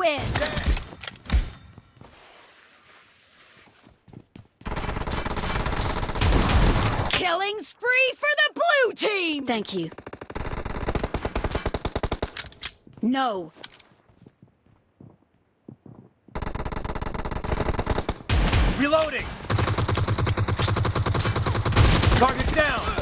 win! Killing spree for the blue team! Thank you. No. Reloading! Target down!